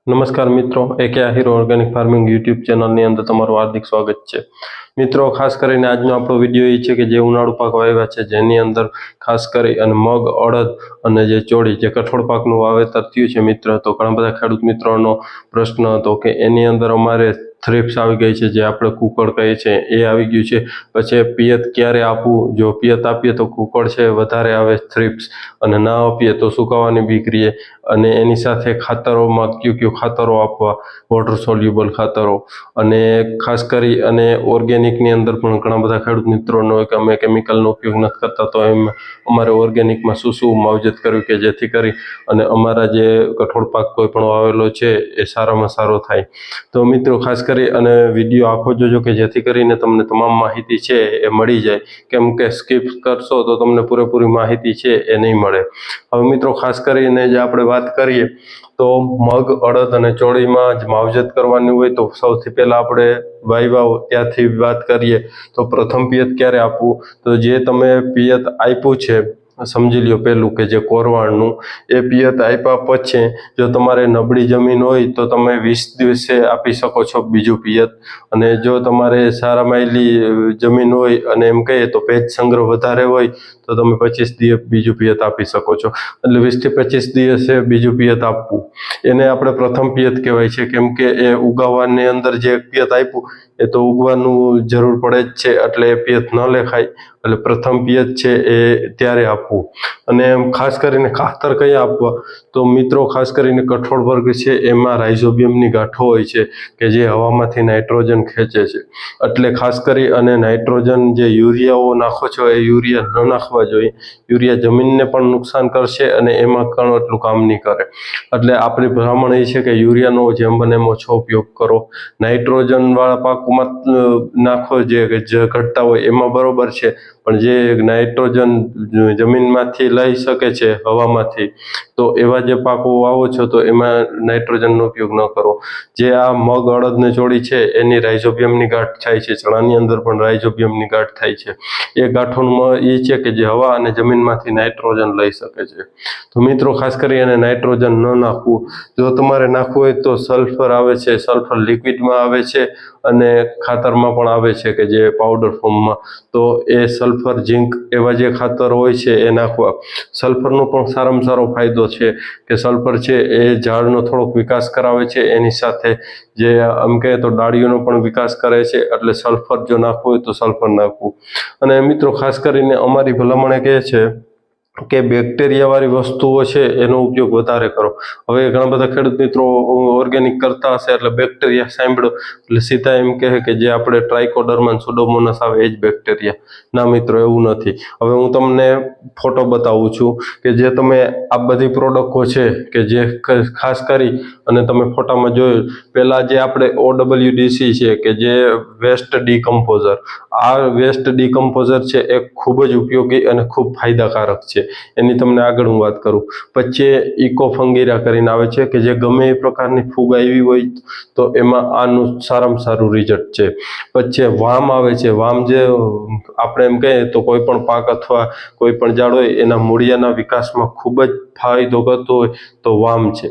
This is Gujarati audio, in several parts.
નમસ્કાર મિત્રો, એકે આહિર ઓર્ગેનિક ફાર્મિંગ યુટ્યુબ ચેનલની અંદર તમારું હાર્દિક સ્વાગત છે। મિત્રો, ખાસ કરીને આજનો આપણો વિડીયો એ છે કે જે ઉનાળુ પાક વાવ્યા છે જેની અંદર ખાસ કરી અને મગ, અડદ અને જે ચોળી જે કઠોળ પાકનું વાવેતર થયું છે મિત્ર, તો ઘણા બધા ખેડૂત મિત્રોનો પ્રશ્ન હતો કે એની અંદર અમારે થ્રિપ્સ આવી ગઈ છે, જે આપણે કુકળ કહીએ છીએ એ આવી ગયું છે। પછી પિયત ક્યારે આપવું, જો પિયત આપીએ તો કુકળ છે વધારે આવે થ્રિપ્સ, અને ના આપીએ તો સુકાવાની બીક રહે। અને એની સાથે ખાતરોમાં કયું ખાતરો આપવા, વોટર સોલ્યુબલ ખાતરો, અને ખાસ કરી અને ઓર્ગેનિકની અંદર પણ ઘણા બધા ખેડૂત મિત્રોનો કે અમે કેમિકલનો ઉપયોગ નથી કરતા, તો એમ અમારે ઓર્ગેનિકમાં શું માવજત કરવી કે જેથી કરી અને અમારા જે કઠોળ પાક કોઈ પણ વાવેલો છે એ સારામાં સારો થાય। તો મિત્રો, ખાસ કરી અને વિડીયો આખો જોજો કે જેથી કરીને તમને તમામ માહિતી છે એ મળી જાય, કેમ કે સ્કીપ કરશો તો તમને પૂરેપૂરી માહિતી છે એ નહીં મળે। હવે મિત્રો, ખાસ કરીને જે આપણે વાત કરીએ તો મગ, અડદ અને ચોળીમાં જ માવજત કરવાની હોય તો સૌથી પહેલા આપણે વાવ્યા ત્યાંથી વાત કરીએ તો પ્રથમ પિયત ક્યારે આપવું, તો જે તમે પિયત આપ્યું છે સમજી લ્યો પહેલું કે જે કોરવાણનું, એ પિયત આપ્યા પછી જો તમારે નબળી જમીન હોય તો તમે 20 દિવસે આપી શકો છો બીજું પિયત, અને જો તમારે સારા માયલી જમીન હોય અને એમ કહીએ તો ભેજ સંગ્રહ વધારે હોય તો તમે 25 દિવસ બીજું પિયત આપી શકો છો। એટલે 20 થી 25 દિવસે બીજું પિયત આપવું, એને આપણે પ્રથમ પિયત કહેવાય છે, કેમ કે એ ઉગાવવાની અંદર જે પિયત આપ્યું એ તો ઉગવાનું જરૂર પડે જ છે, એટલે એ પિયત ન લેખાય। એટલે પ્રથમ પિયત છે એ ત્યારે આપવું। અને ખાસ કરીને ખાતર કયા આપવા, તો મિત્રો ખાસ કરીને કઠોળ વર્ગ છે એમાં રાઇઝોબિયમની ગાંઠો હોય છે કે જે હવામાંથી નાઇટ્રોજન ખેંચે છે, એટલે ખાસ કરી અને નાઇટ્રોજન જે યુરિયાઓ નાખો છો એ યુરિયા ન નાખવા જોઈએ। યુરિયા જમીનને પણ નુકસાન કરશે અને એમાં ઘણું એટલું કામ નહીં કરે, એટલે આપણી ભલામણ એ છે કે યુરિયાનો જેમ બને એમ ઓછો ઉપયોગ કરો। નાઇટ્રોજન વાળા પાકોમાં નાખો જે ઘટતા હોય એમાં બરોબર છે, પણ જે નાઇટ્રોજન જમીનમાંથી લઈ શકે છે હવામાંથી, તો એવા જે પાકો વાવો છો તો એમાં નાઇટ્રોજનનો ઉપયોગ ન કરો। જે આ મગ, અડદ ને ચોળી છે એની રાઇઝોબિયમની ગાંઠ થાય છે, ચણાની અંદર પણ રાઇઝોબિયમની ગાંઠ થાય છે। એ ગાંઠોમાં એ છે કે જે હવા અને જમીનમાંથી નાઇટ્રોજન લઈ શકે છે। તો મિત્રો, ખાસ કરી અને નાઇટ્રોજન ન નાખવું, જો તમારે નાખવું હોય તો સલ્ફર આવે છે, સલ્ફર લિક્વિડમાં આવે છે અને ખાતરમાં પણ આવે છે કે જે પાવડર ફોર્મમાં, તો એ સલ્ફર, ઝીંક એવા જે ખાતર હોય છે એ નાખવા। સલ્ફરનો પણ સારામાં સારો ફાયદો છે કે સલ્ફર છે એ ઝાડનો થોડોક વિકાસ કરાવે છે, એની સાથે જે આમ કહે તો ડાળીઓનો પણ વિકાસ કરે છે, એટલે સલ્ફર જો નાખવું હોય તો સલ્ફર નાખવું। અને મિત્રો, ખાસ કરીને અમારી ભલામણ એ કહે છે કે બેક્ટેરિયાવાળી વસ્તુઓ છે એનો ઉપયોગ વધારે કરો। હવે ઘણા બધા ખેડૂત મિત્રો ઓર્ગેનિક કરતા હશે એટલે બેક્ટેરિયા સાંભળ્યો એટલે સીધા એમ કહે કે જે આપણે ટ્રાઇકોડર્મા, સુડોમોનાસ આવે એ જ બેક્ટેરિયા। ના મિત્રો, એવું નથી। હવે હું તમને ફોટો બતાવું છું કે જે તમે આ બધી પ્રોડક્ટો છે કે જે ખાસ કરી અને તમે ફોટામાં જોયું, પહેલાં જે આપણે OWDC છે કે જે વેસ્ટ ડીકમ્પોઝર, આ વેસ્ટ ડીકમ્પોઝર છે એ ખૂબ જ ઉપયોગી અને ખૂબ ફાયદાકારક છે। એની તમને આગળ હું વાત કરું। પછી ઇકો ફંગીરા કરીને આવે છે કે જે ગમે એ પ્રકારની ફૂગ આવી હોય તો એમાં આનું સારામાં સારું રિઝલ્ટ છે। પછી વામ આવે છે, વામ જે આપણે એમ કહીએ તો કોઈ પણ પાક અથવા કોઈ પણ ઝાડ હોય એના મૂળિયાના વિકાસમાં ખૂબ જ ફાયદો કરતો હોય તો વામ છે।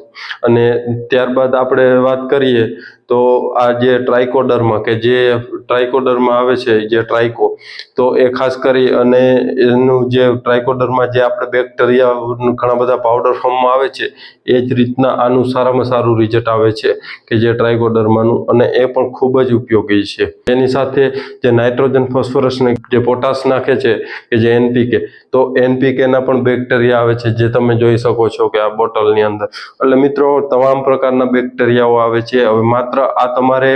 અને ત્યારબાદ આપણે વાત કરીએ તો આ જે ટ્રાઇકોડર્મા કે જે ટ્રાઇકોડર્મા આવે છે, જે ટ્રાઇકો, તો એ ખાસ કરી અને એનું જે ટ્રાઇકોડર્મા જે આપણે બેક્ટેરિયા ઘણા બધા પાવડર ફોર્મમાં આવે છે, એ જ રીતના આનું સારામાં સારું રિઝલ્ટ આવે છે કે જે ટ્રાઇકોડર્માનું, અને એ પણ ખૂબ જ ઉપયોગી છે। એની સાથે જે નાઇટ્રોજન, ફોસ્ફરસ ને જે પોટાશ નાખે છે કે જે NPK, તો NPKના પણ બેક્ટેરિયા આવે છે જે તમે જોઈ શકો છો કે આ બોટલની અંદર। એટલે મિત્રો, તમામ પ્રકારના બેક્ટેરિયાઓ આવે છે। હવે માત્ર આ તમારે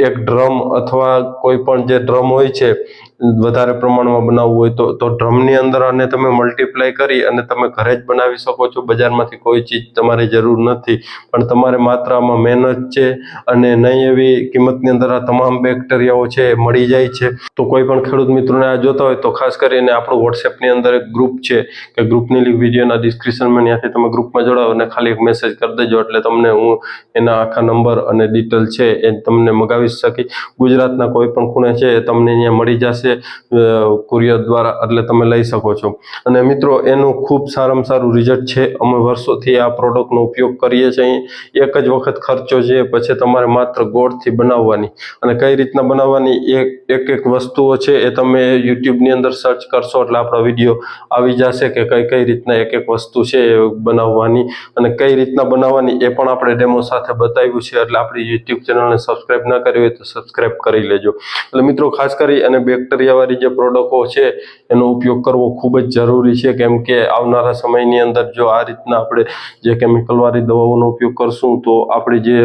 એક ડ્રમ અથવા કોઈ પણ જે ડ્રમ હોય છે વધારે પ્રમાણમાં બનાવવું હોય તો ડ્રમની અંદર આને તમે મલ્ટીપ્લાય કરી અને તમે ઘરે જ બનાવી શકો છો। બજારમાંથી કોઈ ચીજ તમારી જરૂર નથી, પણ તમારે માત્ર આમાં મહેનત છે અને નહીં એવી કિંમતની અંદર આ તમામ બેક્ટેરિયાઓ છે એ મળી જાય છે। તો કોઈ પણ ખેડૂત મિત્રોને આ જોતા હોય તો ખાસ કરીને આપણું વોટ્સએપની અંદર એક ગ્રુપ છે કે ગ્રુપની લિંક વિડીયોના ડિસ્ક્રિપ્શનમાં, ત્યાંથી તમે ગ્રુપમાં જોડાઓ અને ખાલી એક મેસેજ કરી દેજો, એટલે તમને હું એના આખા નંબર અને ડિટેલ છે એ તમને મગાવી શકી। ગુજરાતના કોઈ પણ ખૂણે છે એ તમને અહીંયા મળી જશે। જશે કુરિયર દ્વારા, એટલે તમે લઈ શકો છો. અને મિત્રો એનું ખૂબ સારામાં સારું રિઝલ્ટ છે. અમે વર્ષોથી આ પ્રોડક્ટનો ઉપયોગ કરીએ છીએ. એક જ વખત ખર્ચો છે, પછી તમારે માત્ર ગોળથી બનાવવાની, અને કઈ રીતના બનાવવાની એક વસ્તુઓ છે એ તમે યુટ્યુબની અંદર સર્ચ કરશો એટલે આપણા વિડીયો આવી જશે કે કઈ રીતના એક વસ્તુ છે એ બનાવવાની અને કઈ રીતના બનાવવાની એ પણ આપણે ડેમો સાથે બતાવ્યું છે. એટલે આપણી યુટ્યુબ ચેનલને સબસ્ક્રાઇબ ના કરી હોય તો સબસ્ક્રાઇબ કરી લેજો. એટલે મિત્રો ખાસ કરી અને બેક્ટેરિયાવાળી જે પ્રોડક્ટો છે એનો ઉપયોગ કરવો ખૂબ જ જરૂરી છે, કેમ કે આવનારા સમયની અંદર જો આ રીતના આપણે જે કેમિકલવાળી દવાઓનો ઉપયોગ કરશું તો આપણી જે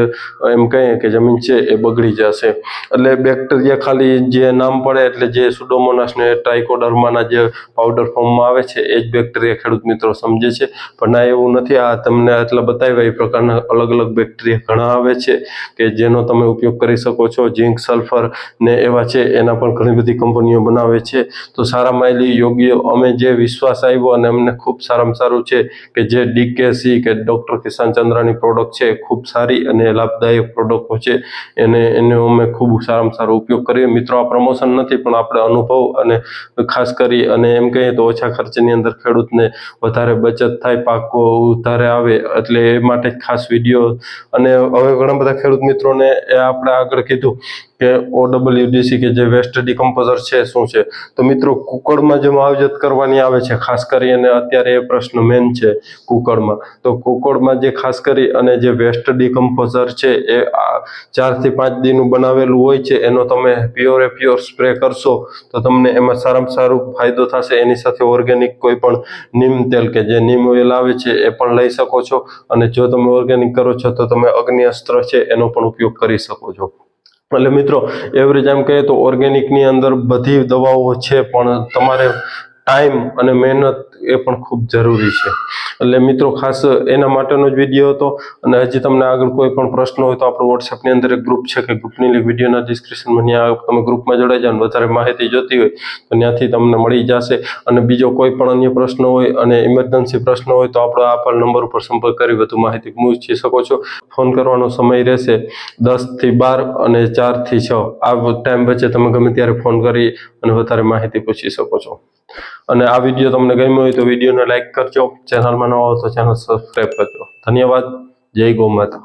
એમ કહીએ કે જમીન છે એ બગડી જશે. એટલે બેક્ટેરિયા ખાલી જે નામ પડે એટલે જે સુડોમોનાસ ને ટ્રાઇકોડર્માના જે પાવડર ફોર્મમાં આવે છે એ જ બેક્ટેરિયા ખેડૂત મિત્રો સમજે છે, પણ ના એવું નથી. આ તમને આટલા બતાવ્યા એ પ્રકારના અલગ અલગ બેક્ટેરિયા ઘણા આવે છે કે જેનો તમે ઉપયોગ કરી શકો છો. ઝીંક, સલ્ફર ને એવા છે એના પણ ઘણી બધી કંપનીઓ બનાવે છે. તો સારા માયલી યોગ્ય અમે જે વિશ્વાસ આવ્યો અને અમને ખૂબ સારામાં સારું છે કે જે DKC કે ડૉક્ટર કિસાન ચંદ્રાની પ્રોડક્ટ છે ખૂબ સારી અને લાભદાયક પ્રોડક્ટો છે. એનો અમે ખૂબ સારામાં સારો ઉપયોગ કરીએ. મિત્રો આ પ્રમોશન નથી, પણ આપણે અનુભવ અને ખાસ કરી અને એમ કહીએ તો ઓછા ખર્ચની અંદર ખેડૂતને વધારે બચત થાય, પાકો વધારે આવે, એટલે એ માટે ખાસ વિડીયો. અને હવે ઘણા બધા ખેડૂત મિત્રોને એ આપણે આગળ કીધું કે OWDC કે જે વેસ્ટ ડિકમ્પોઝર છે શું છે. તો મિત્રો કુકડમાં જે માવજત કરવાની આવે છે ખાસ કરી, અને અત્યારે એ પ્રશ્ન મેન છે કુકડમાં. તો કુકડમાં જે ખાસ કરી અને જે વેસ્ટ ડિકમ્પોઝર છે એ 4 થી 5 દીનું બનાવેલું હોય છે, એનો તમે પ્યોર સ્પ્રે કરશો તો તમને એમાં સારામાં સારો ફાયદો થશે. એની સાથે ઓર્ગેનિક કોઈ પણ નીમ તેલ કે જે નીમ ઓઇલ આવે છે એ પણ લઈ શકો છો. અને જો તમે ઓર્ગેનિક કરો છો તો તમે અગ્નિ અસ્ત્ર છે એનો પણ ઉપયોગ કરી શકો છો. એટલે મિત્રો એવરેજ એમ કહીએ તો ઓર્ગેનિકની અંદર બધી દવાઓ છે, પણ તમારે ટાઈમ અને મહેનત એ પણ ખૂબ જરૂરી છે. એટલે મિત્રો ખાસ એના માટેનો જ વિડીયો હતો. અને હજી તમને આગળ કોઈ પણ પ્રશ્ન હોય તો આપણું વોટ્સએપની અંદર એક ગ્રુપ છે કે ગ્રુપની લિંક વિડીયોના ડિસ્ક્રિપ્શનમાં, ત્યાં તમે ગ્રુપમાં જોડાઈ જાઓ. વધારે માહિતી જોતી હોય તો ત્યાંથી તમને મળી જશે. અને બીજો કોઈ પણ અન્ય પ્રશ્ન હોય અને ઇમરજન્સી પ્રશ્ન હોય તો આપણે આ નંબર ઉપર સંપર્ક કરી વધુ માહિતી પૂછી શકો છો. ફોન કરવાનો સમય રહેશે 10 થી 12 અને 4 થી 6. આ ટાઈમ વચ્ચે તમે ગમે ત્યારે ફોન કરી અને વધારે માહિતી પૂછી શકો છો. અને આ વિડીયો તમને ગમ્યો હોય તો વિડીયોને લાઈક કરજો. ચેનલમાં નવા હો તો ચેનલ સબસ્ક્રાઈબ કરજો. ધન્યવાદ. જય ગૌ માતા.